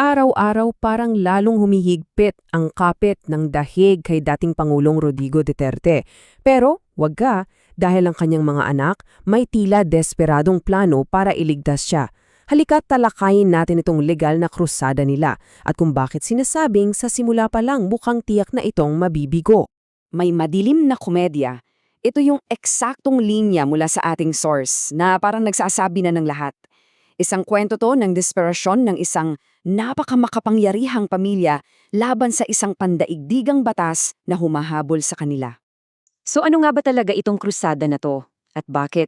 Araw-araw parang lalong humihigpit ang kapit ng dahig kay dating Pangulong Rodrigo Duterte. Pero wag ka, dahil ang kanyang mga anak may tila desperadong plano para iligtas siya. Halika't talakayin natin itong legal na krusada nila at kung bakit sinasabing sa simula pa lang mukhang tiyak na itong mabibigo. May madilim na komedya. Ito yung eksaktong linya mula sa ating source na parang nagsasabi na ng lahat. Isang kwento to ng desperasyon ng isang napakamakapangyarihang pamilya laban sa isang pandaigdigang batas na humahabol sa kanila. So ano nga ba talaga itong krusada na to? At bakit?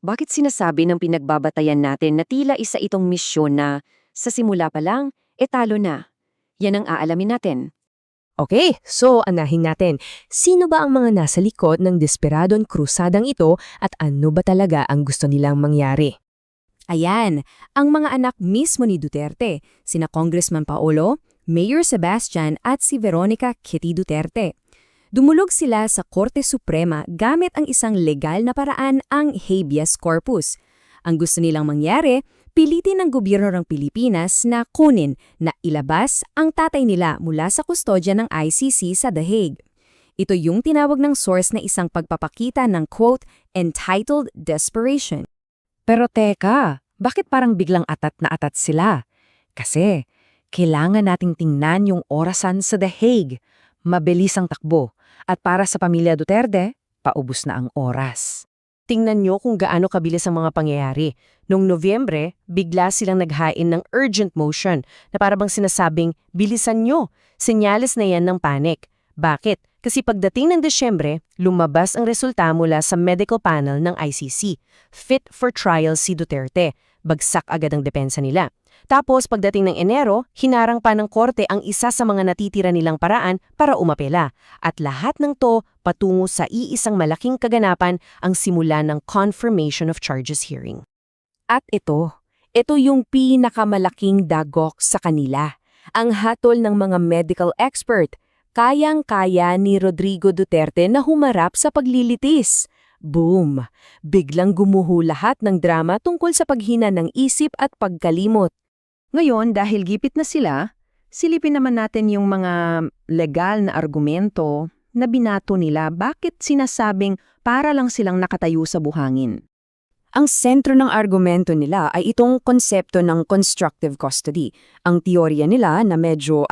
Bakit sinasabi ng pinagbabatayan natin na tila isa itong misyon na sa simula pa lang, talo na? Yan ang aalamin natin. Okay, so anahin natin. Sino ba ang mga nasa likod ng desperadong krusadang ito at ano ba talaga ang gusto nilang mangyari? Ayan, ang mga anak mismo ni Duterte, sina Congressman Paolo, Mayor Sebastian at si Veronica Kitty Duterte. Dumulog sila sa Korte Suprema gamit ang isang legal na paraan, ang habeas corpus. Ang gusto nilang mangyari, pilitin ng gobyerno ng Pilipinas na kunin na ilabas ang tatay nila mula sa kustodya ng ICC sa The Hague. Ito yung tinawag ng source na isang pagpapakita ng quote, entitled desperation. Pero teka, bakit parang biglang atat na atat sila? Kasi kailangan nating tingnan yung orasan sa The Hague. Mabilis ang takbo. At para sa pamilya Duterte, paubos na ang oras. Tingnan nyo kung gaano kabilis ang mga pangyayari. Noong Nobyembre, bigla silang naghain ng urgent motion na parabang sinasabing, bilisan nyo, senyales na yan ng panic. Bakit? Kasi pagdating ng Desyembre, lumabas ang resulta mula sa medical panel ng ICC. Fit for trial si Duterte. Bagsak agad ang depensa nila. Tapos pagdating ng Enero, hinarang pa ng korte ang isa sa mga natitira nilang paraan para umapela. At lahat ng to patungo sa iisang malaking kaganapan, ang simula ng confirmation of charges hearing. At ito yung pinakamalaking dagok sa kanila. Ang hatol ng mga medical expert. Kayang-kaya ni Rodrigo Duterte na humarap sa paglilitis. Boom! Biglang gumuho lahat ng drama tungkol sa paghina ng isip at pagkalimot. Ngayon, dahil gipit na sila, silipin naman natin yung mga legal na argumento na binato nila bakit sinasabing para lang silang nakatayo sa buhangin. Ang sentro ng argumento nila ay itong konsepto ng constructive custody. Ang teorya nila na medyo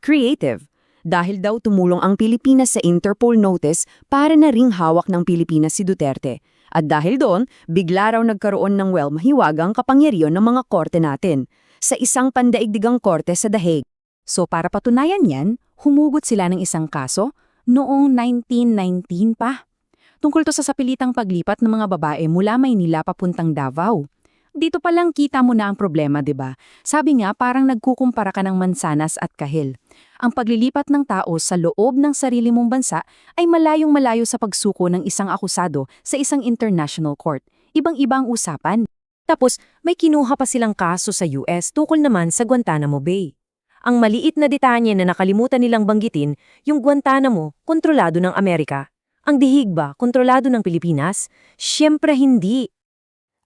creative. Dahil daw tumulong ang Pilipinas sa Interpol notice para na ring hawak ng Pilipinas si Duterte. At dahil doon, bigla raw nagkaroon ng mahiwagang kapangyarihan ng mga korte natin sa isang pandaigdigang korte sa The Hague. So para patunayan yan, humugot sila ng isang kaso noong 1919 pa. Tungkol to sa sapilitang paglipat ng mga babae mula Maynila papuntang Davao. Dito pa lang kita mo na ang problema, 'di ba? Sabi nga parang nagkukumpara ka ng mansanas at kahil. Ang paglilipat ng tao sa loob ng sarili mong bansa ay malayong-malayo sa pagsuko ng isang akusado sa isang international court. Ibang-ibang usapan. Tapos may kinuha pa silang kaso sa US tungkol naman sa Guantanamo Bay. Ang maliit na detalye na nakalimutan nilang banggitin, yung Guantanamo, kontrolado ng Amerika. Ang Dihig ba, kontrolado ng Pilipinas? Siyempre hindi.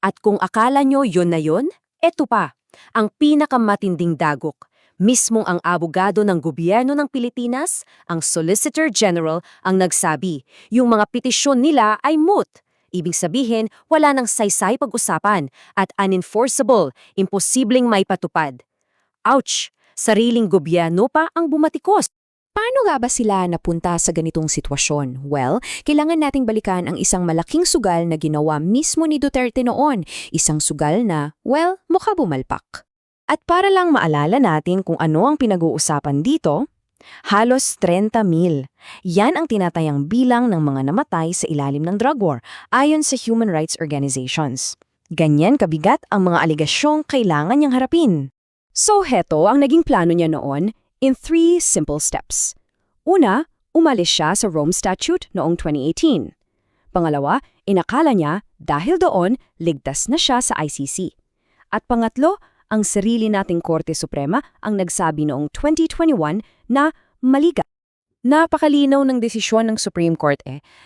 At kung akala nyo yun na yun, eto pa, ang pinakamatinding dagok. Mismong ang abogado ng gobyerno ng Pilipinas, ang Solicitor General, ang nagsabi, yung mga petisyon nila ay moot. Ibig sabihin, wala nang saysay pag-usapan at unenforceable, imposibleng may patupad. Ouch! Sariling gobyerno pa ang bumatikos. Paano nga ba sila napunta sa ganitong sitwasyon? Well, kailangan nating balikan ang isang malaking sugal na ginawa mismo ni Duterte noon. Isang sugal na, mukha bumalpak. At para lang maalala natin kung ano ang pinag-uusapan dito, halos 30,000. Yan ang tinatayang bilang ng mga namatay sa ilalim ng drug war, ayon sa human rights organizations. Ganyan kabigat ang mga aligasyong kailangan niyang harapin. So heto ang naging plano niya noon, in 3 simple steps. Una, umalis siya sa Rome Statute noong 2018. Pangalawa, inakala niya dahil doon, ligtas na siya sa ICC. At pangatlo, ang sarili nating Korte Suprema ang nagsabi noong 2021 na mali ka. Napakalinaw ng desisyon ng Supreme Court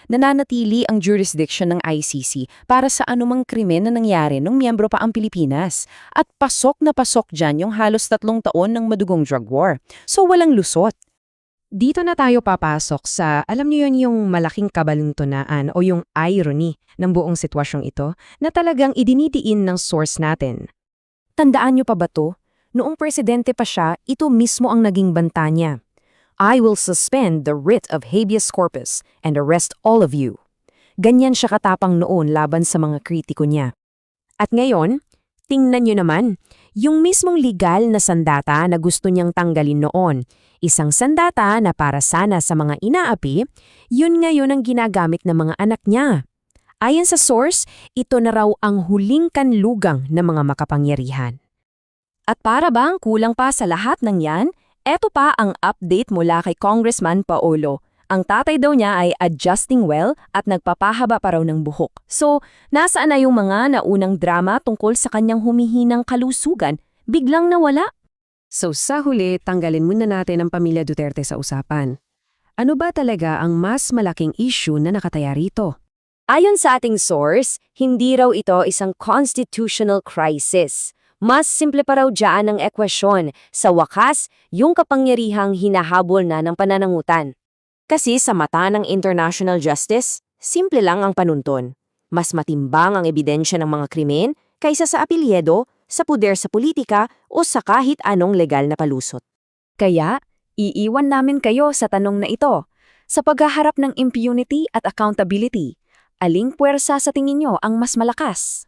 nananatili ang jurisdiction ng ICC para sa anumang krimen na nangyari nung miyembro pa ang Pilipinas. At pasok na pasok dyan yung halos 3 taon ng madugong drug war. So walang lusot. Dito na tayo papasok sa, alam niyo yun, yung malaking kabaluntunaan o yung irony ng buong sitwasyong ito na talagang idinidiin ng source natin. Tandaan niyo pa ba to? Noong presidente pa siya, ito mismo ang naging banta niya. I will suspend the writ of habeas corpus and arrest all of you. Ganyan siya katapang noon laban sa mga kritiko niya. At ngayon, tingnan niyo naman, yung mismong legal na sandata na gusto niyang tanggalin noon, isang sandata na para sana sa mga inaapi, yun ngayon ang ginagamit ng mga anak niya. Ayon sa source, ito na raw ang huling kanlugang ng mga makapangyarihan. At para bang kulang pa sa lahat ng yan, eto pa ang update mula kay Congressman Paolo. Ang tatay daw niya ay adjusting well at nagpapahaba pa raw ng buhok. So, nasaan na yung mga naunang drama tungkol sa kanyang humihinang kalusugan? Biglang nawala? So sa huli, tanggalin muna natin ang pamilya Duterte sa usapan. Ano ba talaga ang mas malaking issue na nakataya rito? Ayon sa ating source, hindi raw ito isang constitutional crisis. Mas simple pa raw dyan ang ekwasyon. Sa wakas, yung kapangyarihang hinahabol na ng pananangutan. Kasi sa mata ng international justice, simple lang ang panunton. Mas matimbang ang ebidensya ng mga krimen kaysa sa apelyedo, sa puder sa politika o sa kahit anong legal na palusot. Kaya, iiwan namin kayo sa tanong na ito. Sa paghaharap ng impunity at accountability, aling puwersa sa tingin nyo ang mas malakas?